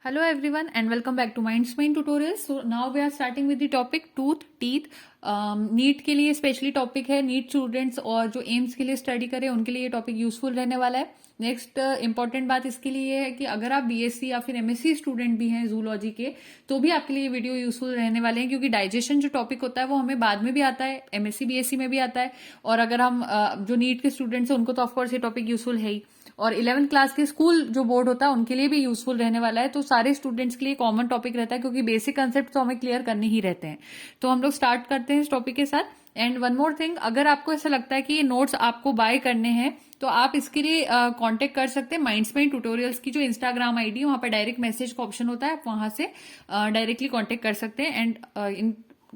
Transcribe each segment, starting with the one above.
Hello everyone and welcome back to Mindspain tutorials. So now we are starting with the topic tooth, teeth. NEET के लिए specially topic है. NEET students और जो AIIMS के लिए study करें उनके लिए ये टॉपिक यूजफुल रहने वाला है. नेक्स्ट इंपॉर्टेंट बात इसके लिए है कि अगर आप बीएससी या फिर एमएससी स्टूडेंट भी हैं जूलॉजी के, तो भी आपके लिए वीडियो यूजफुल रहने वाले हैं, क्योंकि डाइजेशन जो टॉपिक होता है वो हमें बाद में भी आता है, एमएससी बीएससी में भी आता है. और अगर हम जो नीट के स्टूडेंट्स हैं उनको तो ऑफकोर्स ये टॉपिक यूजफुल है ही, और 11th क्लास के स्कूल जो बोर्ड होता है उनके लिए भी यूजफुल रहने वाला है. तो सारे स्टूडेंट्स के लिए कॉमन टॉपिक रहता है, क्योंकि बेसिक कंसेप्ट तो हमें क्लियर करने ही रहते हैं. तो हम लोग स्टार्ट करते हैं इस टॉपिक के साथ. एंड वन मोर थिंग, अगर आपको ऐसा लगता है कि ये नोट्स आपको बाय करने हैं तो आप इसके लिए कांटेक्ट कर सकते हैं माइंडस्पेन ट्यूटोरियल्स की जो इंस्टाग्राम आईडी, वहां पर डायरेक्ट मैसेज का ऑप्शन होता है, आप वहां से डायरेक्टली कांटेक्ट कर सकते हैं एंड इन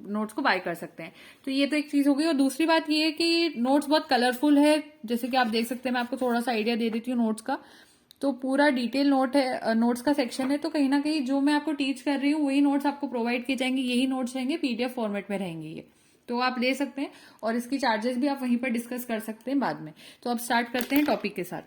नोट्स को बाय कर सकते हैं. तो ये तो एक चीज हो गई. और दूसरी बात ये है कि नोट्स बहुत कलरफुल है, जैसे कि आप देख सकते हैं. मैं आपको थोड़ा सा आइडिया दे देती हूँ नोट्स का. तो पूरा डिटेल नोट है, नोट्स का सेक्शन है. तो कहीं ना कहीं जो मैं आपको टीच कर रही हूँ वही नोट्स आपको प्रोवाइड किए जाएंगे, यही नोट्स रहेंगे, पीडीएफ फॉर्मेट में रहेंगे ये. तो आप ले सकते हैं और इसकी चार्जेस भी आप वहीं पर डिस्कस कर सकते हैं बाद में. तो अब स्टार्ट करते हैं टॉपिक के साथ.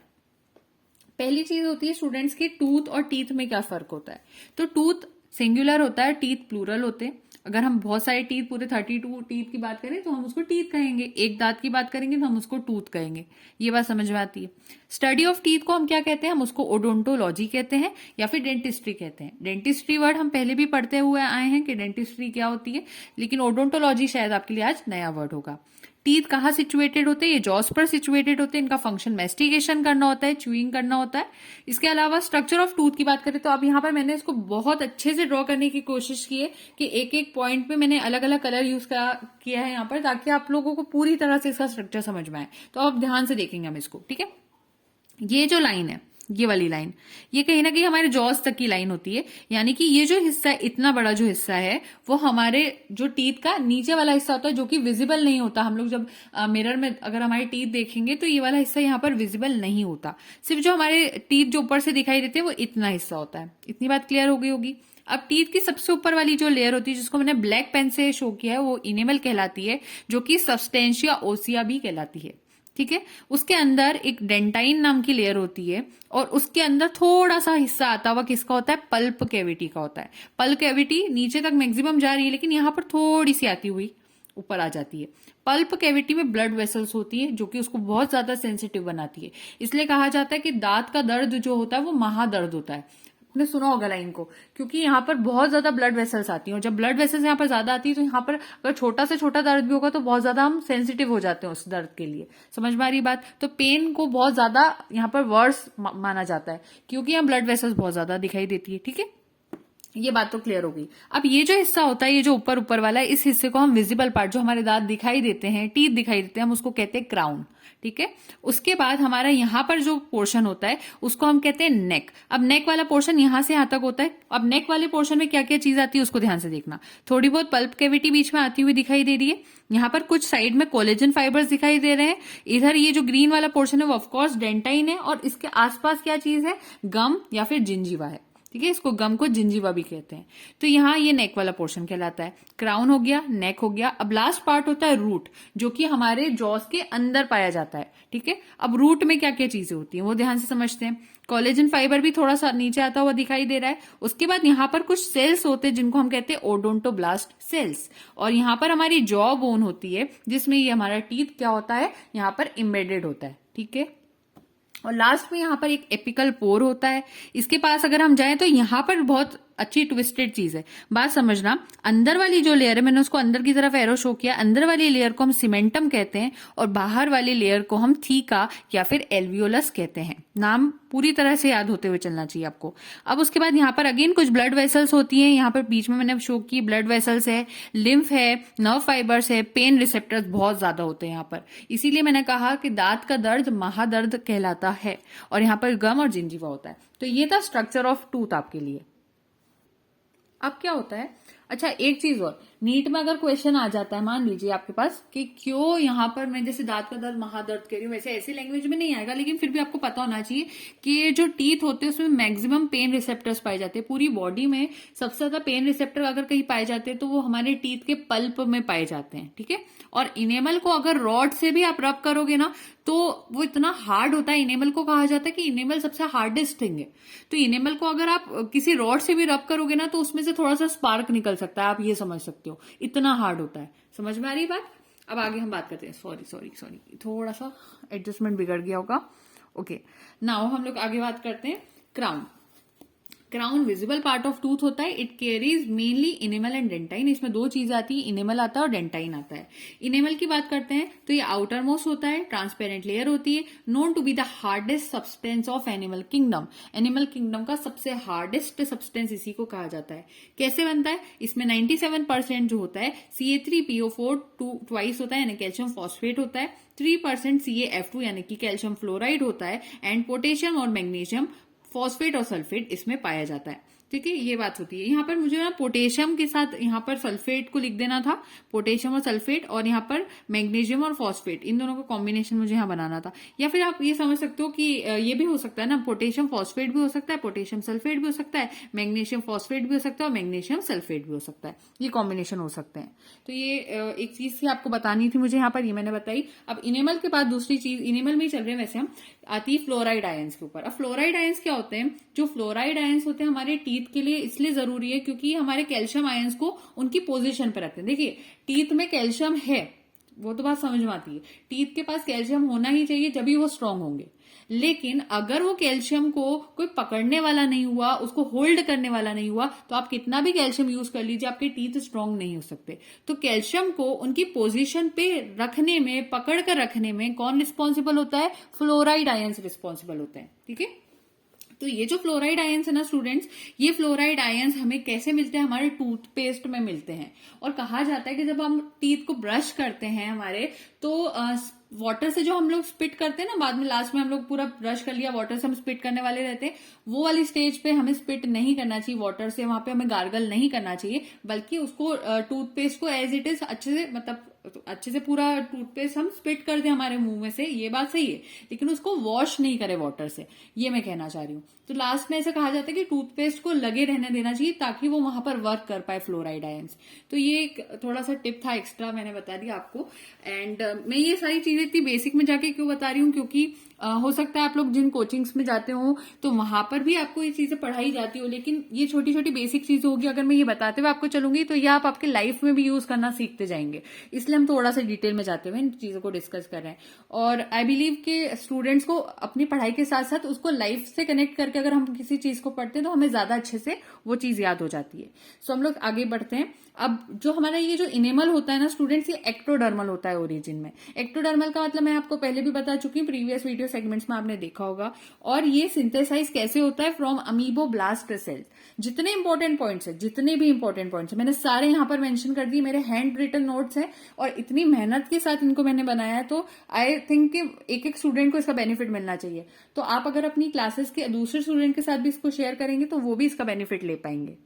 पहली चीज होती है स्टूडेंट्स की, टूथ और टीथ में क्या फर्क होता है. तो टूथ सिंगुलर होता है, टीथ प्लूरल होते हैं. अगर हम बहुत सारे टीथ, पूरे 32 टीथ की बात करें तो हम उसको टीथ कहेंगे. एक दांत की बात करेंगे तो हम उसको टूथ कहेंगे. ये बात समझ में आती है. स्टडी ऑफ टीथ को हम क्या कहते हैं, हम उसको ओडोंटोलॉजी कहते हैं या फिर डेंटिस्ट्री कहते हैं. डेंटिस्ट्री वर्ड हम पहले भी पढ़ते हुए आए हैं कि डेंटिस्ट्री क्या होती है, लेकिन ओडोंटोलॉजी शायद आपके लिए आज नया वर्ड होगा. टीथ कहाँ सिचुएटेड होते हैं, ये जॉस पर सिचुएटेड होते हैं. इनका फंक्शन मेस्टिकेशन करना होता है, च्यूइंग करना होता है. इसके अलावा स्ट्रक्चर ऑफ टूथ की बात करें तो अब यहाँ पर मैंने इसको बहुत अच्छे से ड्रॉ करने की कोशिश की है कि एक एक पॉइंट पे मैंने अलग अलग कलर यूज किया है यहाँ पर, ताकि आप लोगों को पूरी तरह से इसका स्ट्रक्चर समझ में आए. तो अब ध्यान से देखेंगे हम इसको. ठीक है, ये जो लाइन है, ये वाली लाइन, ये कहीं ना कहीं हमारे जॉस तक की लाइन होती है. यानी कि ये जो हिस्सा है, इतना बड़ा जो हिस्सा है, वो हमारे जो टीथ का नीचे वाला हिस्सा होता है, जो कि विजिबल नहीं होता. हम लोग जब मिरर में अगर हमारे टीथ देखेंगे तो ये वाला हिस्सा यहाँ पर विजिबल नहीं होता. सिर्फ जो हमारे टीथ जो ऊपर से दिखाई देते हैं वो इतना हिस्सा होता है. इतनी बात क्लियर हो गई होगी. अब टीथ की सबसे ऊपर वाली जो लेयर होती है, जिसको मैंने ब्लैक पेन से शो किया है, वो इनेमल कहलाती है, जो कि सब्सटेंशिया ओसिया भी कहलाती है. ठीक है, उसके अंदर एक डेंटाइन नाम की लेयर होती है, और उसके अंदर थोड़ा सा हिस्सा आता हुआ किसका होता है, पल्प कैविटी का होता है. पल्प कैविटी नीचे तक मैक्सिमम जा रही है, लेकिन यहां पर थोड़ी सी आती हुई ऊपर आ जाती है. पल्प कैविटी में ब्लड वेसल्स होती है, जो कि उसको बहुत ज्यादा सेंसिटिव बनाती है. इसलिए कहा जाता है कि दांत का दर्द जो होता है वो महादर्द होता है. आपने सुना होगा लाइन को, क्योंकि यहाँ पर बहुत ज्यादा ब्लड वेसल्स आती हैं, और जब ब्लड वेसल्स यहाँ पर ज्यादा आती है तो यहाँ पर अगर छोटा से छोटा दर्द भी होगा तो बहुत ज्यादा हम सेंसिटिव हो जाते हैं उस दर्द के लिए. समझ में आ रही बात. तो पेन को बहुत ज्यादा यहाँ पर वर्स माना जाता है, क्योंकि यहाँ ब्लड वेसल्स बहुत ज्यादा दिखाई देती है. ठीक है, ये बात तो क्लियर हो गई. अब ये जो हिस्सा होता है, ये जो ऊपर ऊपर वाला है, इस हिस्से को हम विजिबल पार्ट, जो हमारे दांत दिखाई देते हैं, टीथ दिखाई देते हैं, हम उसको कहते हैं क्राउन. ठीक है, उसके बाद हमारा यहाँ पर जो पोर्शन होता है उसको हम कहते हैं नेक. अब नेक वाला पोर्शन यहां से यहां तक होता है. अब नेक वाले पोर्शन में क्या क्या चीज आती है उसको ध्यान से देखना. थोड़ी बहुत पल्प कैविटी बीच में आती हुई दिखाई दे रही है. यहाँ पर कुछ साइड में कोलेजन फाइबर्स दिखाई दे रहे हैं. इधर ये जो ग्रीन वाला पोर्शन है वो ऑफकोर्स डेंटाइन है, और इसके आसपास क्या चीज है, गम या फिर जिंजीवा है. ठीक है, इसको गम को जिंजीवा भी कहते हैं. तो यहाँ ये नेक वाला पोर्शन कहलाता है. क्राउन हो गया, नेक हो गया. अब लास्ट पार्ट होता है रूट, जो कि हमारे जॉस के अंदर पाया जाता है. ठीक है, अब रूट में क्या क्या चीजें होती हैं वो ध्यान से समझते हैं. कोलेजन फाइबर भी थोड़ा सा नीचे आता हुआ दिखाई दे रहा है. उसके बाद यहाँ पर कुछ सेल्स होते हैं जिनको हम कहते हैं ओडोंटोब्लास्ट सेल्स. और यहाँ पर हमारी जॉ बोन होती है, जिसमें ये हमारा टीथ क्या होता है, यहाँ पर इम्बेडेड होता है. ठीक है, और लास्ट में यहाँ पर एक एपिकल पोर होता है. इसके पास अगर हम जाएं तो यहाँ पर बहुत अच्छी ट्विस्टेड चीज है. बात समझना, अंदर वाली जो लेयर है, मैंने उसको अंदर की तरफ एरो शो किया, अंदर वाली लेयर को हम सीमेंटम कहते हैं, और बाहर वाली लेयर को हम थीका या फिर एल्वियोलस कहते हैं. नाम पूरी तरह से याद होते हुए चलना चाहिए आपको. अब उसके बाद यहाँ पर अगेन कुछ ब्लड वेसल्स होती हैं. यहाँ पर बीच में मैंने शो की ब्लड वेसल्स है, लिम्फ है, नर्व फाइबर्स है, पेन रिसेप्टर्स बहुत ज्यादा होते हैं यहाँ पर. इसीलिए मैंने कहा कि दांत का दर्द महादर्द कहलाता है, और यहाँ पर गम और जिंजीवा होता है. तो ये था स्ट्रक्चर ऑफ टूथ आपके लिए. अब क्या होता है, अच्छा, एक चीज और, नीट में अगर क्वेश्चन आ जाता है, मान लीजिए आपके पास कि क्यों यहाँ पर मैं जैसे दांत का दर्द महादर्द कह रही हूँ, वैसे ऐसी लैंग्वेज में नहीं आएगा, लेकिन फिर भी आपको पता होना चाहिए कि ये जो टीथ होते हैं उसमें मैक्सिमम पेन रिसेप्टर्स पाए जाते हैं। पूरी बॉडी में सबसे ज्यादा पेन रिसेप्टर अगर कहीं पाए जाते हैं तो वो हमारे टीथ के पल्प में पाए जाते हैं, ठीक है। और इनेमल को अगर रॉड से भी आप रब करोगे ना तो वो इतना हार्ड होता है, इनेमल को कहा जाता है कि इनेमल सबसे हार्डेस्ट थिंग है। तो इनेमल को अगर आप किसी रॉड से भी रब करोगे ना तो उसमें से थोड़ा सा स्पार्क निकल सकता है, आप ये समझ सकते हो, इतना हार्ड होता है। समझ में आ रही बात? अब आगे हम बात करते हैं। सॉरी सॉरी सॉरी, थोड़ा सा एडजस्टमेंट बिगड़ गया होगा। ओके, नाउ हम लोग आगे बात करते हैं crown. Crown visible part of tooth होता है, it carries mainly enamel and dentine. इसमें दो चीज आती है, इनेमल आता है और डेंटाइन आता है। इनेमल की बात करते हैं तो ये आउटर मोस्ट होता है, ट्रांसपेरेंट लेयर होती है, known to be the hardest substance of animal kingdom. Animal kingdom का सबसे हार्डेस्ट सब्सटेंस इसी को कहा जाता है। कैसे बनता है? इसमें 97% जो होता है CA3PO4 ट्वाइस होता है, यानी कैल्शियम फॉस्फेट होता है, 3% CaF2 यानी कि कैल्शियम फ्लोराइड होता है, एंड पोटेशियम और मैग्नीशियम फॉस्फेट और सल्फेट इसमें पाया जाता है। ठीक है, ये बात होती है। यहाँ पर मुझे ना पोटेशियम के साथ यहाँ पर सल्फेट को लिख देना था, पोटेशियम और सल्फेट, और यहाँ पर मैग्नीशियम और फॉस्फेट, इन दोनों का कॉम्बिनेशन मुझे यहाँ बनाना था। या फिर आप ये समझ सकते हो कि ये भी हो सकता है ना, पोटेशियम फॉस्फेट भी हो सकता है, पोटेशियम सल्फेट भी हो सकता है, मैग्नीशियम फॉस्फेट भी हो सकता है और मैग्नीशियम सल्फेट भी हो सकता है, ये कॉम्बिनेशन हो सकते हैं। तो ये एक चीज थी आपको बतानी थी मुझे यहाँ पर, ये मैंने बताई। अब इनेमल के बाद दूसरी चीज, इनेमल में ही चल रहे हैं वैसे हम, आती है फ्लोराइड आयंस के ऊपर। अब फ्लोराइड आयंस क्या होते हैं? जो फ्लोराइड आयंस होते हैं हमारे टीथ के लिए इसलिए जरूरी है क्योंकि हमारे कैल्शियम आयंस को उनकी पोजीशन पर रखते हैं। देखिए, टीथ में कैल्शियम है, वो तो बात समझ में आती है, टीथ के पास कैल्शियम होना ही चाहिए जब भी वो स्ट्रांग होंगे। लेकिन अगर वो कैल्शियम को कोई पकड़ने वाला नहीं हुआ, उसको होल्ड करने वाला नहीं हुआ, तो आप कितना भी कैल्शियम यूज कर लीजिए, आपके टीथ स्ट्रांग नहीं हो सकते। तो कैल्शियम को उनकी पोजीशन पे रखने में, पकड़ कर रखने में कौन रिस्पॉन्सिबल होता है? फ्लोराइड आयंस रिस्पॉन्सिबल होते हैं, ठीक है। तो ये जो फ्लोराइड आयंस है ना स्टूडेंट्स, ये फ्लोराइड आयंस हमें कैसे मिलते हैं? हमारे टूथपेस्ट में मिलते हैं। और कहा जाता है कि जब हम टीथ को ब्रश करते हैं हमारे, तो वाटर से जो हम लोग स्पिट करते हैं ना, बाद में लास्ट में हम लोग पूरा ब्रश कर लिया, वाटर से हम स्पिट करने वाले रहते हैं, वो वाली स्टेज पे हमें स्पिट नहीं करना चाहिए वाटर से, वहां पे हमें गार्गल नहीं करना चाहिए, बल्कि उसको टूथपेस्ट को एज इट इज अच्छे से, मतलब अच्छे से पूरा टूथपेस्ट हम स्पिट कर दें हमारे मुंह में से, ये बात सही है, लेकिन उसको वॉश नहीं करे वाटर से, ये मैं कहना चाह रही हूँ। तो लास्ट में ऐसा कहा जाता है कि टूथपेस्ट को लगे रहने देना चाहिए ताकि वो वहां पर वर्क कर पाए फ्लोराइड आयंस। तो ये एक थोड़ा सा टिप था एक्स्ट्रा, मैंने बता दिया आपको। एंड मैं ये सारी चीजें इतनी बेसिक में जाके क्यों बता रही हूँ, क्योंकि हो सकता है आप लोग जिन कोचिंग्स में जाते हो तो वहां पर भी आपको ये चीजें पढ़ाई जाती हो, लेकिन ये छोटी छोटी बेसिक चीजें होगी, अगर मैं ये बताते हुए आपको चलूंगी तो ये आप आपके लाइफ में भी यूज करना सीखते जाएंगे। इसलिए हम थोड़ा सा डिटेल में जाते हुए इन चीजों को डिस्कस कर रहे हैं। और आई बिलीव कि स्टूडेंट्स को अपनी पढ़ाई के साथ साथ उसको लाइफ से कनेक्ट करके अगर हम किसी चीज को पढ़ते हैं तो हमें ज्यादा अच्छे से वो चीज याद हो जाती है। सो हम लोग आगे बढ़ते हैं। अब जो हमारा ये जो इनेमल होता है ना स्टूडेंट्स, ये एक्टोडर्मल होता है ओरिजिन में। एक्टोडर्मल का मतलब मैं आपको पहले भी बता चुकी हूँ, प्रीवियस वीडियो सेगमेंट्स में आपने देखा होगा। और ये सिंथेसाइज कैसे होता है? From ameloblast cell. जितने इंपॉर्टेंट पॉइंट्स है, जितने भी इंपॉर्टेंट पॉइंट्स है मैंने सारे यहाँ पर मेंशन कर दिए, मेरे हैंड रिटन नोट्स हैं और इतनी मेहनत के साथ इनको मैंने बनाया है, तो आई थिंक कि एक एक स्टूडेंट को इसका बेनिफिट मिलना चाहिए। तो आप अगर अपनी क्लासेस के दूसरे स्टूडेंट के साथ भी इसको शेयर करेंगे तो वो भी इसका बेनिफिट ले पाएंगे।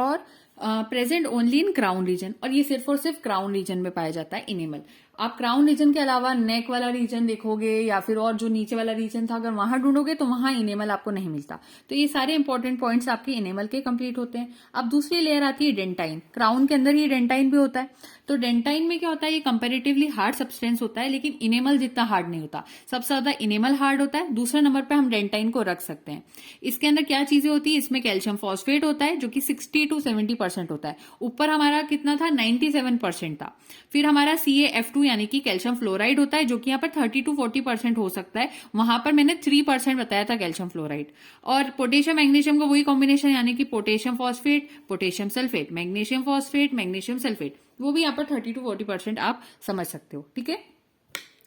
और present only in crown region, और ये सिर्फ और सिर्फ क्राउन रीजन में पाया जाता है इनेमल। आप क्राउन रीजन के अलावा नेक वाला रीजन देखोगे या फिर और जो नीचे वाला रीजन था, अगर वहां ढूंढोगे तो वहां इनेमल आपको नहीं मिलता। तो ये सारे इंपॉर्टेंट पॉइंट्स आपके इनेमल के कंप्लीट होते हैं। अब दूसरी लेयर आती है डेंटाइन। क्राउन के अंदर ये डेंटाइन भी होता है। तो डेंटाइन में क्या होता है? ये कंपेरेटिवली हार्ड सब्सटेंस होता है, लेकिन इनेमल जितना हार्ड नहीं होता। सबसे ज्यादा इनेमल हार्ड होता है, दूसरे नंबर पे हम डेंटाइन को रख सकते हैं। इसके अंदर क्या चीजें होती है? इसमें कैल्शियम फॉस्फेट होता है जो कि 60 to 70% होता है। ऊपर हमारा कितना था? 97% था। फिर हमारा CaF2 यानी कि कैल्शियम फ्लोराइड होता है जो कि यहाँ पर 30 to 40% हो सकता है। वहां पर मैंने 3% बताया था कैल्शियम फ्लोराइड। और पोटेशियम मैग्नीशियम का वही कॉम्बिनेशन, यानी कि potassium phosphate, potassium sulphate, magnesium phosphate, magnesium sulphate, वो भी यहाँ पर 30 to 40% आप समझ सकते हो, ठीक है।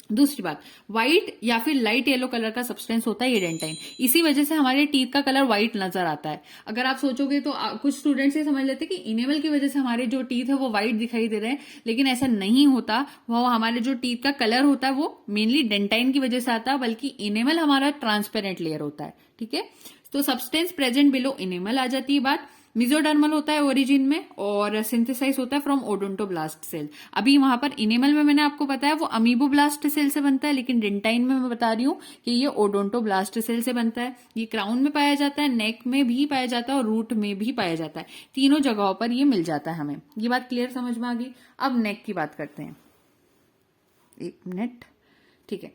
दूसरी बात, व्हाइट या फिर लाइट येलो कलर का सब्सटेंस होता है ये डेंटाइन। इसी वजह से हमारे टीथ का कलर व्हाइट नजर आता है। अगर आप सोचोगे तो कुछ स्टूडेंट्स ये समझ लेते हैं कि इनेमल की वजह से हमारे जो टीथ है वो व्हाइट दिखाई दे रहे हैं, लेकिन ऐसा नहीं होता। वो हमारे जो टीथ का कलर होता है वो मेनली डेंटाइन की वजह से आता है, बल्कि इनेमल हमारा ट्रांसपेरेंट लेयर होता है, ठीक है। तो सब्सटेंस प्रेजेंट बिलो इनेमल आ जाती है बात। मिजोडर्मल होता है ओरिजिन में और सिंथेसाइज होता है फ्रॉम ओडोंटोब्लास्ट सेल। अभी वहां पर इनेमल में मैंने आपको बताया वो अमीबोब्लास्ट सेल से बनता है, लेकिन डेंटाइन में मैं बता रही हूँ कि ये ओडोंटोब्लास्ट सेल से बनता है। ये क्राउन में पाया जाता है, नेक में भी पाया जाता है और रूट में भी पाया जाता है। तीनों जगहों पर ये मिल जाता है हमें। ये बात क्लियर समझ में आ गई। अब नेक की बात करते हैं, एक मिनट, ठीक है।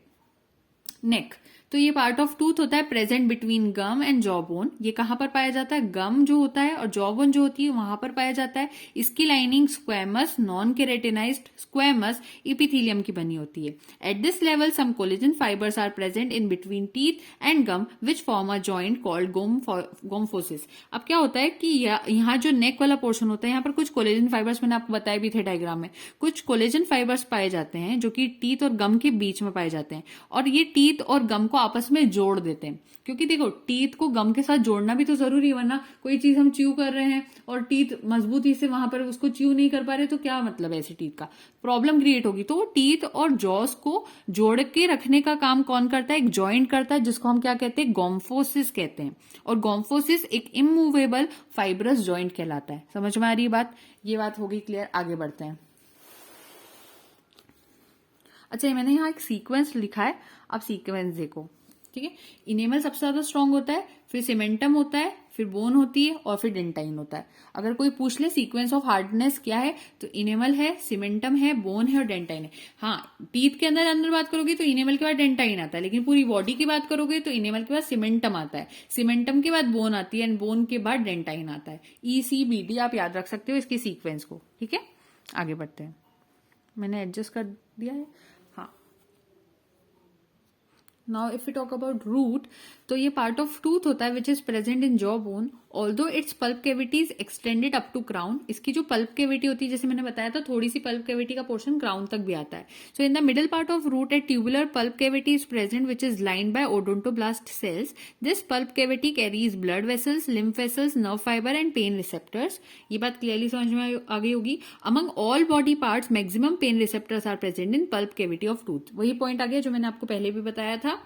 नेक, तो ये पार्ट ऑफ टूथ होता है present between gum and jaw bone. ये कहां पर पाया जाता है? गम जो होता है और जॉ बोन जो होती है वहां पर पाया जाता है। इसकी lining squamous non keratinized squamous epithelium की बनी होती है। At this level some collagen fibres are present in between teeth and gum which form a joint called gomphosis. अब क्या होता है कि यहाँ जो नेक वाला पोर्शन होता है, यहाँ पर कुछ कोलेजन फाइबर्स मैंने आपको बताए भी थे डायग्राम में, कुछ कोलेजन फाइबर्स पाए जाते हैं जो कि टीथ और गम के बीच में पाए जाते हैं, और ये टीथ और गम को आपस में जोड़ देते हैं। क्योंकि देखो, टीथ को गम के साथ जोड़ना भी तो जरूरी है, वरना कोई चीज हम च्यू कर रहे हैं और टीथ मजबूती से वहां पर उसको च्यू नहीं कर पा रहे तो क्या मतलब है? ऐसे टीथ का प्रॉब्लम क्रिएट होगी। तो वो टीथ और जॉस को जोड़ के रखने का काम कौन करता है? एक जॉइंट करता है, जिसको हम क्या कहते हैं? गोम्फोसिस कहते हैं। और गोम्फोसिस एक इमूवेबल फाइब्रस जॉइंट कहलाता है। समझ में आ रही बात? ये बात होगी क्लियर। आगे बढ़ते हैं। अच्छा, ये मैंने यहाँ एक सीक्वेंस लिखा है, आप सीक्वेंस देखो, ठीक है। इनेमल सबसे ज्यादा स्ट्रांग होता है, फिर सीमेंटम होता है, फिर बोन होती है और फिर डेंटाइन होता है। अगर कोई पूछ ले सीक्वेंस ऑफ हार्डनेस क्या है, तो इनेमल है, सीमेंटम है, बोन है और डेंटाइन है। हाँ, टीथ के अंदर अंदर बात करोगे तो इनेमल के बाद डेंटाइन आता है, लेकिन पूरी बॉडी की बात करोगे तो इनेमल के बाद सीमेंटम आता है, सीमेंटम के बाद बोन आती है एंड बोन के बाद डेंटाइन आता है। ECBD आप याद रख सकते हो इसकी सीक्वेंस को, ठीक है। आगे बढ़ते हैं। मैंने एडजस्ट कर दिया है। Now if you talk about root, तो ये पार्ट ऑफ टूथ होता है which is present in jaw bone, although its pulp cavity is extended up to crown. इसकी जो पल्प कैविटी होती है, जैसे मैंने बताया था, थोड़ी सी पल्प कैविटी का पोर्शन क्राउन तक भी आता है। So in the middle part of root a tubular pulp cavity is present which is lined by odontoblast cells. This pulp cavity carries blood vessels, lymph vessels, nerve fibre and pain receptors. ये बात clearly समझ में आ गई होगी। Among all body parts maximum pain receptors are present in pulp cavity of tooth. वही point आ गया जो मैंने आपको पहले भी बताया था।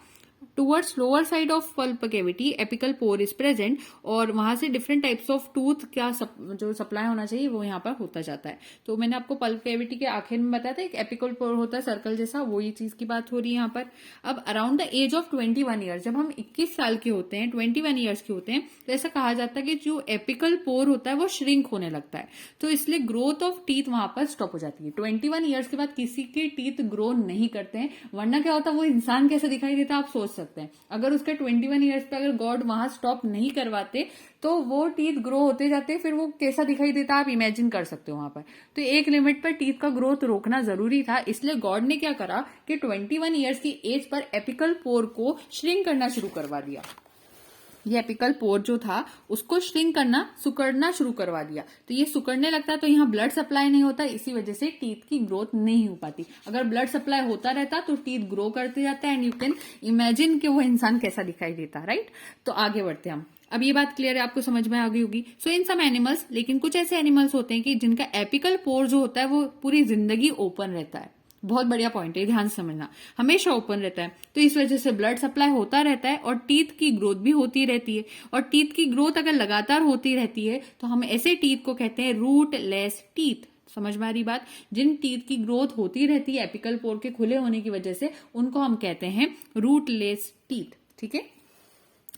Towards lower side of pulp cavity apical pour is present, और वहां से डिफरेंट टाइप्स ऑफ टूथ क्या जो सप्लाई होना चाहिए वो यहाँ पर होता जाता है। तो मैंने आपको पल्प कैविटी के आखिर में बताया था एक एपिकल पोर होता है सर्कल जैसा, वो ये चीज की बात हो रही है यहाँ पर। अब around the age of 21 years, जब हम 21 साल के होते हैं, 21 ईयर्स के होते हैं, तो ऐसा कहा जाता है कि जो एपिकल पोर होता है वो श्रिंक होने लगता है, तो इसलिए ग्रोथ ऑफ टीथ वहां पर स्टॉप हो जाती है। 21 ईयर्स के बाद किसी के टीथ ग्रो नहीं करते हैं, वरना क्या होता है, वो इंसान कैसे दिखाई देता है आप सोच सकते हैं। अगर उसके 21 ईयर्स पे अगर गॉड वहां स्टॉप नहीं करवाते तो वो टीथ ग्रो होते जाते, फिर वो कैसा दिखाई देता आप इमेजिन कर सकते हो वहां पर। तो एक लिमिट पर टीथ का ग्रोथ रोकना जरूरी था, इसलिए गॉड ने क्या करा कि 21 ईयर्स की एज पर एपिकल पोर को श्रिंक करना शुरू करवा दिया। ये एपिकल पोर जो था उसको श्रिंक करना, सुकड़ना शुरू करवा दिया। तो ये सुकड़ने लगता है तो यहाँ ब्लड सप्लाई नहीं होता, इसी वजह से टीथ की ग्रोथ नहीं हो पाती। अगर ब्लड सप्लाई होता रहता तो टीथ ग्रो करते जाता है एंड यू कैन इमेजिन कि वो इंसान कैसा दिखाई देता, राइट। तो आगे बढ़ते हैं हम। अब ये बात क्लियर है, आपको समझ में आ गई होगी। सो इन सम एनिमल्स, लेकिन कुछ ऐसे एनिमल्स होते हैं कि जिनका एपिकल पोर जो होता है वो पूरी जिंदगी ओपन रहता है। बहुत बढ़िया पॉइंट है, ध्यान से समझना, हमेशा ओपन रहता है। तो इस वजह से ब्लड सप्लाई होता रहता है और टीथ की ग्रोथ भी होती रहती है। और टीथ की ग्रोथ अगर लगातार होती रहती है तो हम ऐसे टीथ को कहते हैं रूटलेस टीथ। समझ में आ रही बात? जिन टीथ की ग्रोथ होती रहती है एपिकल पोर के खुले होने की वजह से, उनको हम कहते हैं रूटलेस टीथ, ठीक है।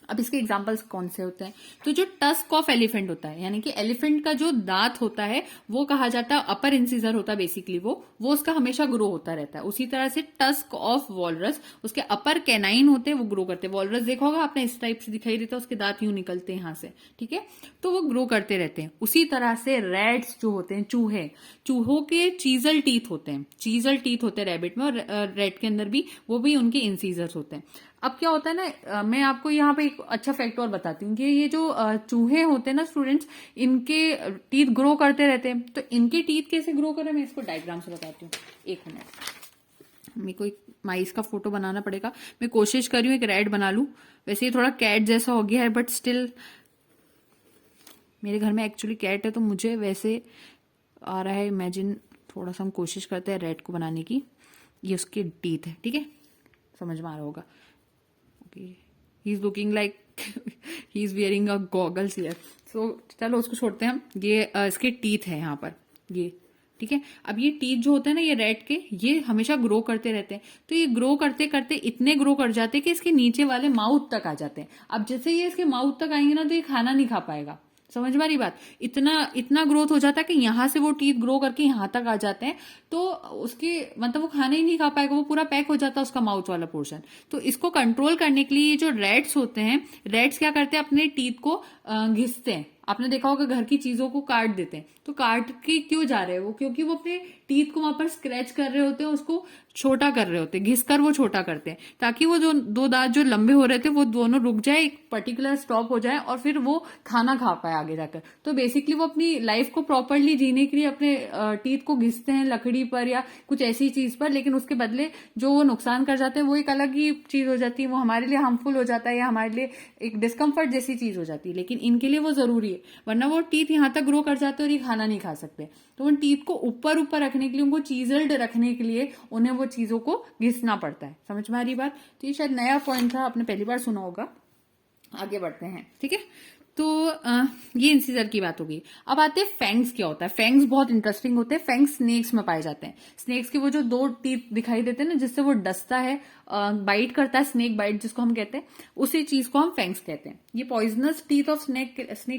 अब इसके एग्जाम्पल्स कौन से होते हैं? तो जो टस्क ऑफ एलिफेंट होता है, यानी कि एलिफेंट का जो दांत होता है वो कहा जाता है अपर इंसिजर होता है बेसिकली, वो उसका हमेशा ग्रो होता रहता है। उसी तरह से टस्क ऑफ वॉलरस, उसके अपर कैनाइन होते हैं वो ग्रो करते हैं। वॉलरस देखा होगा आपने, इस टाइप से दिखाई देता है, उसके दांत यूं निकलते हैं यहाँ से, ठीक है, तो वो ग्रो करते रहते हैं। उसी तरह से रैट्स जो होते हैं, चूहों के चीजल टीथ होते हैं, चीजल टीथ होते हैं रैबिट में, और रैट के अंदर भी वो भी उनके इंसीजर्स होते हैं। अब क्या होता है ना, मैं आपको यहाँ पे एक अच्छा फैक्ट और बताती हूँ कि ये जो चूहे होते हैं ना स्टूडेंट्स, इनके टीथ ग्रो करते रहते हैं। तो इनके टीथ कैसे ग्रो कर रहे हैं मैं इसको डायग्राम से बताती हूँ, एक मिनट। मेरे को एक माइस का फोटो बनाना पड़ेगा, मैं कोशिश कर रही हूँ एक रैट बना लूं। वैसे ये थोड़ा कैट जैसा हो गया है, बट स्टिल मेरे घर में एक्चुअली कैट है तो मुझे वैसे आ रहा है इमेजिन। थोड़ा सा हम कोशिश करते हैं रैट को बनाने की। ये उसके टीथ है, ठीक है, समझ में आ रहा होगा। He is looking like he is wearing a goggles here. So चलो उसको छोड़ते हैं हम। ये इसके टीथ है यहाँ पर, ये ठीक है। अब ये टीथ जो होते हैं ना ये रैट के, ये हमेशा ग्रो करते रहते हैं। तो ये ग्रो करते करते इतने ग्रो कर जाते हैं कि इसके नीचे वाले माउथ तक आ जाते हैं। अब जैसे ये इसके माउथ तक आएंगे ना तो ये खाना नहीं खा पाएगा। समझ में आ रही बात? इतना इतना ग्रोथ हो जाता है कि यहां से वो टीथ ग्रो करके यहां तक आ जाते हैं, तो उसके मतलब वो खाना ही नहीं खा पाएगा, वो पूरा पैक हो जाता है उसका माउथ वाला पोर्शन। तो इसको कंट्रोल करने के लिए ये जो रैट्स होते हैं, रैट्स क्या करते हैं, अपने टीथ को घिसते हैं। आपने देखा होगा घर की चीजों को काट देते हैं। तो काट के क्यों जा रहे हैं वो? क्योंकि वो अपने टीथ को वहां पर स्क्रैच कर रहे होते हैं, उसको छोटा कर रहे होते हैं, घिसकर वो छोटा करते हैं, ताकि वो जो दो दांत जो लंबे हो रहे थे वो दोनों रुक जाए, एक पर्टिकुलर स्टॉप हो जाए और फिर वो खाना खा पाए आगे जाकर। तो बेसिकली वो अपनी लाइफ को प्रॉपरली जीने के लिए अपने टीथ को घिसते हैं लकड़ी पर या कुछ ऐसी चीज पर, लेकिन उसके बदले जो वो नुकसान कर जाते हैं वो एक अलग ही चीज हो जाती है, वो हमारे लिए हार्मफुल हो जाता है या हमारे लिए एक डिस्कम्फर्ट जैसी चीज हो जाती है। लेकिन इनके लिए वो जरूरी है, वरना वो टीथ यहाँ तक ग्रो कर जाते हैं और ये खाना नहीं खा सकते। तो उन टीथ को ऊपर ऊपर रखने के लिए, उनको चीजल्ड रखने के लिए उन्हें वो चीजों को घिसना पड़ता है। समझ में आ रही बात? तो ये शायद नया पॉइंट था, आपने पहली बार सुना होगा। आगे बढ़ते हैं, ठीक है। तो ये इंसीजर की बात होगी। अब आते हैं फैंग्स। क्या होता है? फैंग्स बहुत इंटरेस्टिंग होते हैं। फैंग्स स्नेक्स में पाए जाते हैं। स्नेक्स के वो जो दो टीथ दिखाई देते हैं ना, जिससे वो डसता है, बाइट करता है, स्नेक बाइट जिसको हम कहते हैं, उसी चीज को हम फैंग्स कहते हैं। ये पॉइजनस टीथ ऑफ स्नेक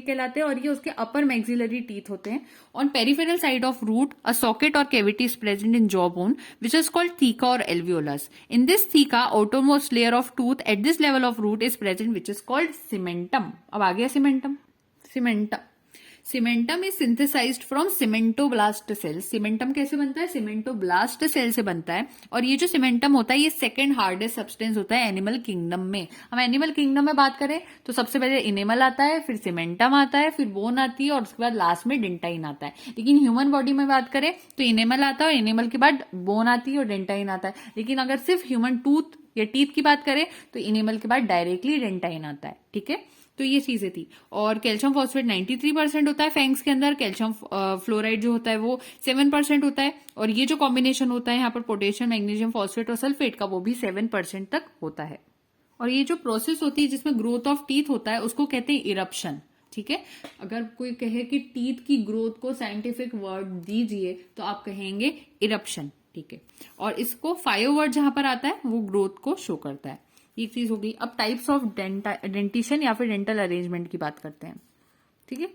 कहलाते हैं और ये उसके अपर मैक्सिलरी टीथ होते हैं। On peripheral side of root a socket और cavity is present in jaw bone which is called theca और alveolus. In this theca outermost layer of tooth at this level of root is present which is called cementum। अब आ गया cementum. Cementum is synthesized from cementoblast cell. Cementum कैसे बनता है? सीमेंटोब्लास्ट cell से बनता है। और ये जो सीमेंटम होता है ये सेकंड हार्डेस्ट सब्सटेंस होता है एनिमल किंगडम में। हम एनिमल किंगडम में बात करें तो सबसे पहले इनेमल आता है, फिर सीमेंटम आता है, फिर बोन आती है और उसके बाद लास्ट में डेंटाइन आता है। लेकिन ह्यूमन बॉडी में बात करें तो इनेमल आता है और इनेमल के बाद बोन आती है और डेंटाइन आता है। लेकिन अगर सिर्फ ह्यूमन टूथ या टीथ की बात करें तो इनेमल के बाद डायरेक्टली डेंटाइन आता है, ठीक है। तो ये चीजें थी। और कैल्शियम फॉस्फेट 93% होता है फैंग्स के अंदर। कैल्शियम फ्लोराइड जो होता है वो 7% होता है। और ये जो कॉम्बिनेशन होता है यहाँ पर पोटेशियम, मैग्नीशियम, फॉस्फेट और सल्फेट का, वो भी 7% तक होता है। और ये जो प्रोसेस होती है जिसमें ग्रोथ ऑफ टीथ होता है उसको कहते हैं इरप्शन, ठीक है। अगर कोई कहे कि टीथ की ग्रोथ को साइंटिफिक वर्ड दीजिए तो आप कहेंगे इरप्शन, ठीक है। और इसको 5 वर्ड जहां पर आता है वो ग्रोथ को शो करता है। ये चीज हो गई। अब टाइप्स ऑफ डेंटिशन या फिर डेंटल अरेंजमेंट की बात करते हैं, ठीक है।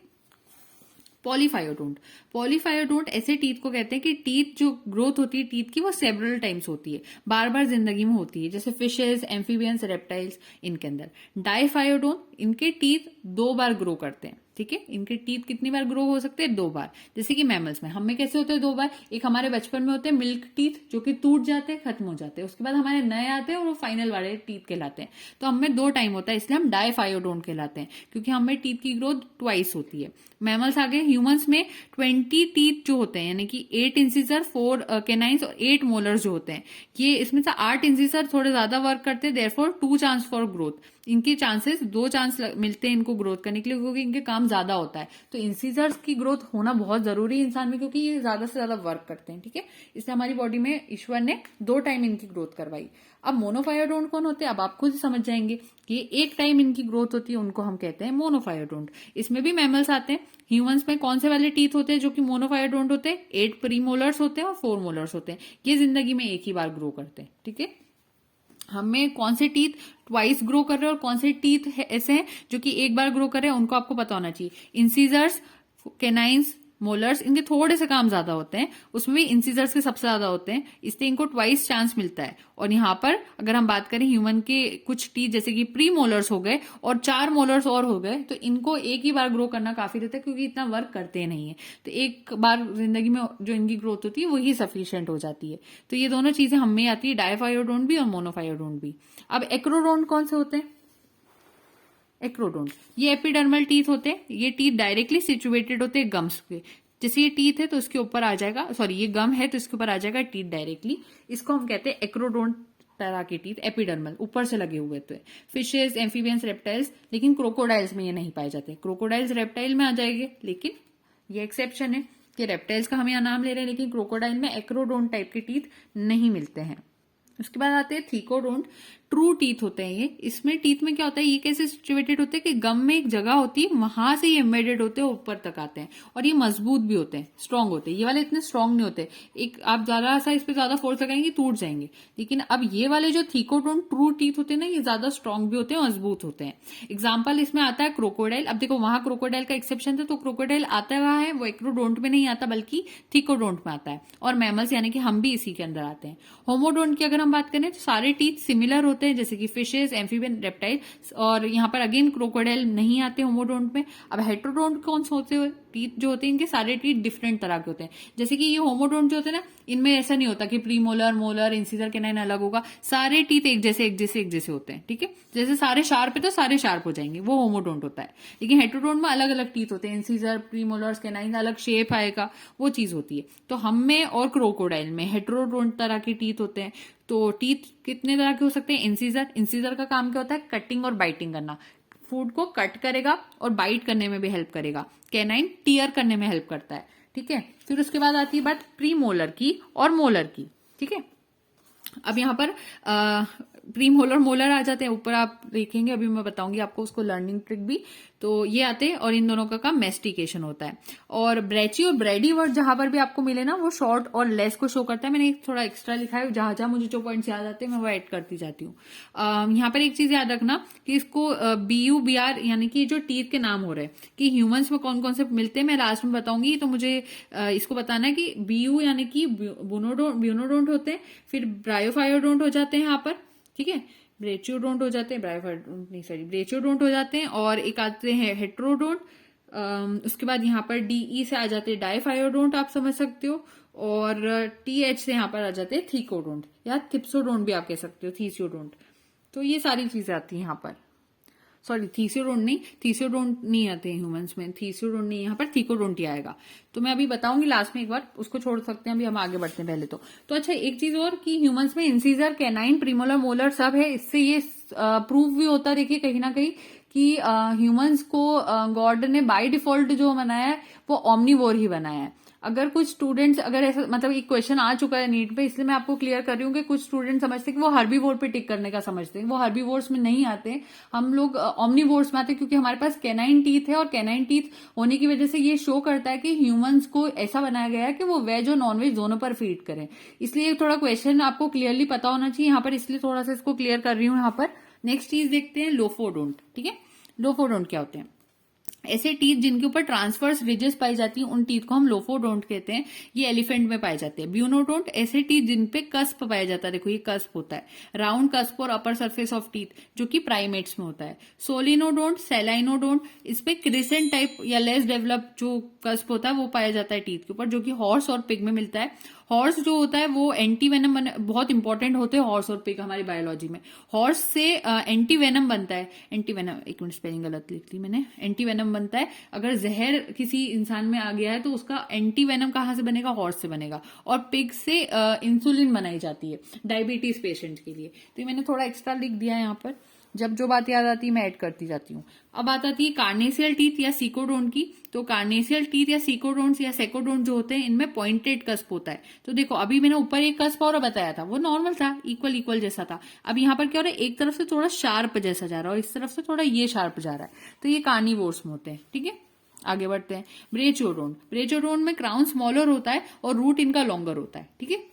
पॉलीफायोडोंट। पॉलीफायोडोंट ऐसे टीथ को कहते हैं कि टीथ जो ग्रोथ होती है टीथ की वो सेवरल टाइम्स होती है, बार बार जिंदगी में होती है, जैसे फिशेस, एम्फीबियंस, रेप्टाइल्स इनके अंदर। डाइफायोडोंट, इनके टीथ 2 बार ग्रो करते हैं, ठीक है। इनके टीथ कितनी बार ग्रो हो सकते हैं? 2 बार। जैसे कि मैमल्स में, हम में कैसे होते हैं 2 बार? एक हमारे बचपन में होते हैं मिल्क टीथ जो कि टूट जाते हैं, खत्म हो जाते हैं, उसके बाद हमारे नए आते हैं और वो फाइनल वाले टीथ कहलाते हैं। तो हम में 2 टाइम होता है, इसलिए हम डाइफायोडोंट कहलाते हैं, क्योंकि हम में टीथ की ग्रोथ ट्वाइस होती है। मैमल्स आगे, ह्यूमंस में 20 टीथ जो होते हैं, यानी कि 8 इंसिजर, 4 कैनाइन्स और 8 मोलर्स जो होते हैं, ये इसमें से 8 इंसिजर थोड़े ज्यादा वर्क करते हैं, देयरफॉर 2 चांस फॉर ग्रोथ। इनके चांसेस 2 चांस मिलते हैं इनको ग्रोथ करने के लिए, क्योंकि इनके काम ज्यादा होता है। तो इंसिजर्स की ग्रोथ होना बहुत जरूरी है इंसान में, क्योंकि ये ज्यादा से ज्यादा वर्क करते हैं, ठीक है। इसलिए हमारी बॉडी में ईश्वर ने 2 टाइम इनकी ग्रोथ करवाई। अब मोनोफायोडोंट कौन होते हैं? अब आप खुद समझ जाएंगे कि 1 टाइम इनकी ग्रोथ होती है, उनको हम कहते हैं मोनोफायोडोंट। इसमें भी मैमल्स आते हैं। ह्यूमंस में कौन से वाले टीथ होते हैं जो कि मोनोफायोडोंट होते हैं? 8 प्रीमोलर्स होते हैं और 4 मोलर्स होते हैं। ये जिंदगी में एक ही बार ग्रो करते हैं, ठीक है। हमें कौन से टीथ ट्वाइस ग्रो कर रहे हैं और कौन से टीथ ऐसे हैं जो कि एक बार ग्रो कर रहे हैं, उनको आपको पता होना चाहिए। इंसीजर्स, कैनाइन्स, मोलर्स, इनके थोड़े से काम ज्यादा होते हैं, उसमें भी इंसीजर्स के सबसे ज्यादा होते हैं, इसलिए इनको ट्वाइस चांस मिलता है। और यहाँ पर अगर हम बात करें ह्यूमन के कुछ टीथ जैसे कि प्री मोलर्स हो गए और 4 मोलर्स और हो गए, तो इनको एक ही बार ग्रो करना काफी रहता है, क्योंकि इतना वर्क करते नहीं है। तो एक बार जिंदगी में जो इनकी ग्रोथ होती है वही सफिशियंट हो जाती है। तो ये दोनों चीजें हमें आती है, डाइफायोडोंट भी और मोनोफायोडोंट भी। अब एक्रोडोंट कौन से होते हैं? एक्रोडोंट, ये एपिडर्मल टीथ होते हैं। ये टीथ डायरेक्टली सिचुएटेड होते हैं गम्स पे। जैसे ये टीथ है तो इसके ऊपर आ जाएगा, सॉरी ये गम है तो इसके ऊपर आ जाएगा टीथ डायरेक्टली। इसको हम कहते हैं एक्रोडोंट तरह के टीथ, एपिडर्मल, ऊपर से लगे हुए होते हैं। फिशेस, एम्फीबियंस, रेप्टाइल्स, लेकिन क्रोकोडाइल्स में ये नहीं पाए जाते। क्रोकोडाइल्स रेप्टाइल में आ जाएंगे, लेकिन ये एक्सेप्शन है कि रेप्टाइल्स का हम यहाँ नाम ले रहे हैं, लेकिन क्रोकोडाइल में एक्रोडोंट टाइप के टीथ नहीं मिलते हैं। उसके बाद आते हैं थीकोडोंट। ट्रू टीथ होते हैं ये। इसमें टीथ में क्या होता है, ये कैसे सिचुएटेड होते हैं कि गम में एक जगह होती है, वहां से ये एम्बेडेड होते हैं, ऊपर तक आते हैं, और ये मजबूत भी होते हैं, स्ट्रांग होते हैं। ये वाले इतने स्ट्रांग नहीं होते, एक आप ज्यादा सा इस पे ज्यादा फोर्स लगाएंगे टूट जाएंगे। लेकिन अब ये वाले जो थीकोडोंट ट्रू टीथ होते हैं ना, ये ज्यादा स्ट्रांग भी होते हैं, मजबूत होते हैं। एग्जाम्पल इसमें आता है क्रोकोडाइल। अब देखो वहां क्रोकोडाइल का एक्सेप्शन था, तो क्रोकोडाइल आता रहा है, वो एक्रोडोंट में नहीं आता बल्कि थीकोडोंट में आता है। और मैमल्स यानी कि हम भी इसी के अंदर आते हैं। होमोडोंट की अगर हम बात करें तो सारे टीथ सिमिलर होते हैं, जैसे कि फिशेस, एम्फीबियन, रेप्टाइल। और यहाँ पर अगेन क्रोकोडाइल नहीं आते होमोडोंट में। अब हेट्रोडोंट कौन से होते हैं, टीथ जो होते हैं इनके सारे टीथ डिफरेंट तरह के होते हैं। जैसे कि ये होमोडोंट जो होते हैं ना, इनमें ऐसा नहीं होता कि प्रीमोलर, मोलर, इंसिजर, कैनाइन अलग होगा। सारे टीथ एक जैसे एक जैसे एक जैसे होते हैं, ठीक है। जैसे सारे शार्प है तो सारे शार्प हो जाएंगे, वो होमोडोंट होता है। लेकिन हेट्रोडोंट में अलग अलग टीथ होते हैं, इंसिजर, प्रीमोलर्स, कैनाइन, अलग शेप आएगा, वो चीज होती है। तो हम में और क्रोकोडाइल में हेट्रोडोंट तरह के टीथ होते हैं। तो टीथ कितने तरह के हो सकते हैं। इंसिजर, इंसिजर का काम क्या होता है, कटिंग और बाइटिंग करना, फूड को कट करेगा और बाइट करने में भी हेल्प करेगा। कैनाइन टीयर करने में हेल्प करता है, ठीक है। फिर उसके बाद आती है बात प्री मोलर की और मोलर की, ठीक है। अब यहाँ पर प्री मोलर मोलर आ जाते हैं, ऊपर आप देखेंगे, अभी मैं बताऊंगी आपको उसको लर्निंग ट्रिक भी। तो ये आते हैं और इन दोनों का काम मेस्टिकेशन होता है। और ब्रेची और ब्रेडी वर्ड जहां पर भी आपको मिले ना, वो शॉर्ट और लेस को शो करता है। मैंने एक थोड़ा एक्स्ट्रा लिखा है, जहां जहां मुझे जो पॉइंट्स याद आते हैं मैं वो ऐड करती जाती हूँ। यहाँ पर एक चीज याद रखना कि इसको BU BR यानी कि जो टीथ के नाम हो रहे हैं कि ह्यूमंस में कौन कौन से मिलते हैं, मैं लास्ट में बताऊंगी। तो मुझे इसको बताना है कि BU यानी कि ब्यूनोडोंट होते हैं, फिर ब्रायोफायोडोंट हो जाते हैं यहाँ पर, ठीक है। ब्रेचियोडोंट हो जाते हैं, ब्रायोफायोडोंट नहीं सॉरी ब्रेचियोडोंट हो जाते हैं। और एक आते हैं हेट्रोडोंट। उसके बाद यहाँ पर DE से आ जाते हैं डाइफायोडोंट, आप समझ सकते हो। और TH से यहाँ पर आ जाते हैं थीकोडोंट, या थिप्सोडोंट भी आप कह सकते हो, थीसियोडोंट। तो ये सारी चीजें आती हैं यहाँ पर। सॉरी थीसियोडोंट नहीं आते हैं ह्यूमंस में, थीसियोडोंट नहीं, यहाँ पर थीकोडोंट ही आएगा। तो मैं अभी बताऊंगी लास्ट में एक बार, उसको छोड़ सकते हैं, अभी हम आगे बढ़ते हैं पहले तो अच्छा एक चीज और कि ह्यूमंस में इंसीजर, कैनाइन, प्रीमोलर, मोलर सब है। इससे ये प्रूव भी होता है, देखिए कहीं ना कहीं, कि ह्यूमंस को गॉड ने बाय डिफॉल्ट जो बनाया है वो ऑमनीवोर ही बनाया है। अगर कुछ स्टूडेंट्स, अगर ऐसा मतलब एक क्वेश्चन आ चुका है नीट पे, इसलिए मैं आपको क्लियर कर रही हूँ कि कुछ स्टूडेंट समझते हैं कि वो हर्बीवोर पे टिक करने का समझते हैं, वो हर्बीवोर्स में नहीं आते। हम लोग ऑमनीवोर्स में आते हैं, क्योंकि हमारे पास कैनाइन टीथ है, और कैनाइन टीथ होने की वजह से ये शो करता है कि ह्यूमंस को ऐसा बनाया गया है कि वो वेज और नॉन वेज दोनों पर फीड करें। इसलिए थोड़ा क्वेश्चन आपको क्लियरली पता होना चाहिए यहाँ पर, इसलिए थोड़ा सा इसको क्लियर कर रही हूँ यहाँ पर। नेक्स्ट चीज देखते हैं लोफोडोंट, ठीक है। लोफोडोंट क्या होते हैं, ऐसे टीथ जिनके ऊपर ट्रांसवर्स रिजेस पाई जाती हैं, उन टीथ को हम लोफोडोंट कहते हैं। ये एलिफेंट में पाए जाते हैं। ब्यूनोडोंट ऐसे टीथ जिन पे कस्प पाया जाता है, देखो ये कस्प होता है, राउंड कस्प और अपर सरफेस ऑफ टीथ, जो कि प्राइमेट्स में होता है। सोलिनोडोंट, सेलाइनोडोंट, इस पे क्रिसेंट टाइप या लेस डेवलप जो कस्प होता है वो पाया जाता है टीथ के ऊपर, जो कि हॉर्स और पिग में मिलता है। हॉर्स जो होता है वो एंटी वेनम बहुत इंपॉर्टेंट होते हैं हॉर्स और पिग हमारी बायोलॉजी में। हॉर्स से एंटी वेनम बनता है, एंटी वेनम, एक मिनट स्पेलिंग गलत लिख ली मैंने, एंटी वेनम बनता है। अगर जहर किसी इंसान में आ गया है तो उसका एंटी वेनम कहाँ से बनेगा, हॉर्स से बनेगा। और पिग से इंसुलिन बनाई जाती है डायबिटीज पेशेंट के लिए। तो ये मैंने थोड़ा एक्स्ट्रा लिख दिया है यहाँ पर, जब जो बात याद आती है मैं ऐड करती जाती हूँ। अब बात आती है कार्नेसियल टीथ या सीकोडोंट की। तो कार्नेसियल टीथ या सीकोडोंट या सेकोडोंट जो होते हैं, इनमें पॉइंटेड कस्प होता है। तो देखो अभी मैंने ऊपर एक कस्प और बताया था, वो नॉर्मल था, इक्वल इक्वल जैसा था। अब यहाँ पर क्या हो रहा है, एक तरफ से थोड़ा शार्प जैसा जा रहा है और इस तरफ से थोड़ा ये शार्प जा रहा है, तो ये कार्निवोर्स में होते हैं, ठीक है। आगे बढ़ते हैं। ब्रेचियोडोंट, ब्रेचियोडोंट में क्राउन स्मॉलर होता है और रूट इनका लॉन्गर होता है, ठीक है।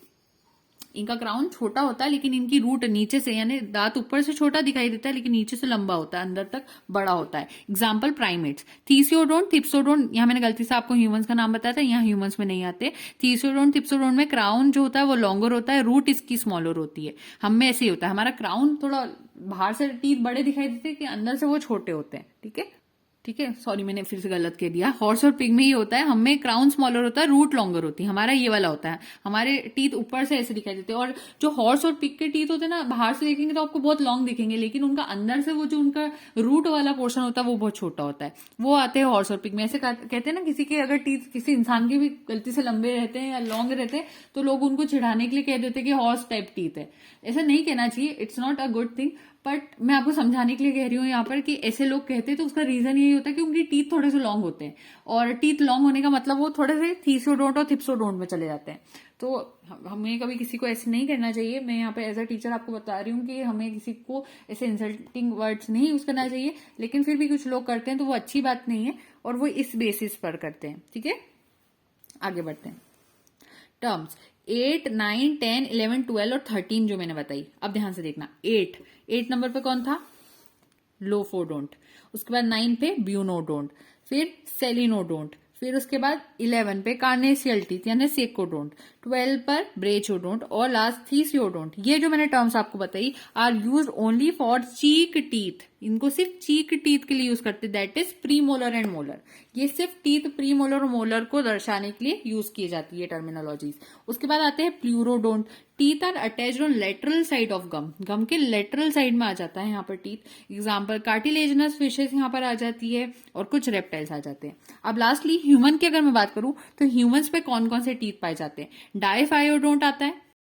इनका क्राउन छोटा होता है, लेकिन इनकी रूट नीचे से, यानी दांत ऊपर से छोटा दिखाई देता है लेकिन नीचे से लंबा होता है, अंदर तक बड़ा होता है। Example primates. थीसियोडोंट, थिप्सोडोंट, यहाँ मैंने गलती से आपको ह्यूमंस का नाम बताया था, यहाँ ह्यूमंस में नहीं आते। थीसियोडोंट, थिप्सोडोंट में क्राउन जो होता है वो लॉन्गर होता है, रूट इसकी स्मॉलर होती है। हम में ऐसे ही होता है, हमारा क्राउन थोड़ा बाहर से टीथ बड़े दिखाई देते हैं कि अंदर से वो छोटे होते हैं, ठीक है। ठीक है, सॉरी मैंने फिर से गलत कह दिया। हॉर्स और पिग में ही होता है, हमें क्राउन स्मॉलर होता है, रूट लॉन्गर होती है, हमारा ये वाला होता है। हमारे टीथ ऊपर से ऐसे दिखाई देते हैं, और जो हॉर्स और पिग के टीथ होते हैं ना, बाहर से देखेंगे तो आपको बहुत लॉन्ग दिखेंगे, लेकिन उनका अंदर से वो जो उनका रूट वाला पोर्शन होता है वो बहुत छोटा होता है। वो आते हैं हॉर्स और पिग में। ऐसे कहते हैं ना, किसी के अगर टीथ किसी इंसान के भी गलती से लंबे रहते हैं या लॉन्ग रहते हैं तो लोग उनको चिढ़ाने के लिए कह देते हैं कि हॉर्स टाइप टीथ है। ऐसा नहीं कहना चाहिए, it's not a good thing. But मैं आपको समझाने के लिए कह रही हूँ यहाँ पर कि ऐसे लोग कहते हैं तो उसका रीजन यही होता है कि उनकी टीथ थोड़े से लॉन्ग होते हैं, और टीथ लॉन्ग होने का मतलब वो थोड़े से थीसोडोंट और थिप्सोडोंट में चले जाते हैं। तो हमें कभी किसी को ऐसे नहीं करना चाहिए। मैं यहाँ पे एज अ टीचर आपको बता रही हूँ कि हमें किसी को ऐसे इंसल्टिंग वर्ड्स नहीं यूज करना चाहिए, लेकिन फिर भी कुछ लोग करते हैं तो वो अच्छी बात नहीं है, और वो इस बेसिस पर करते हैं। ठीक है, आगे बढ़ते हैं। टर्म्स 8, 9, 10, 11, 12 और 13 जो मैंने बताई, अब ध्यान से देखना। 8 नंबर पे कौन था? लोफोडोंट। उसके बाद 9 पे ब्यूनोडोंट, फिर सेलिनोडोंट, फिर उसके बाद 11 पे कार्नेसियल टीथ यानी सेकोडोंट, 12 पर ब्रेचोडोंट और लास्ट थीसियोडोंट। ये जो मैंने टर्म्स आपको बताई are use only for cheek teeth, इनको सिर्फ चीक टीथ के लिए यूज करते, that is premolar and molar. ये सिर्फ टीथ प्रीमोलर और मोलर को दर्शाने के लिए यूज की जाती है टर्मिनोलॉजीज। उसके बाद आते हैं pleurodont. Teeth are attached on lateral side of gum, gum के लेटरल साइड में आ जाता है यहाँ पर टीथ। एग्जाम्पल कार्टिलेजनस फिशेस यहाँ पर आ जाती है, और कुछ रेप्टाइल्स आ जाते हैं। अब लास्टली ह्यूमन की अगर मैं बात करूं तो ह्यूमंस पे कौन कौन से टीथ पाए जाते हैं? डाइफायोडोंट आता है,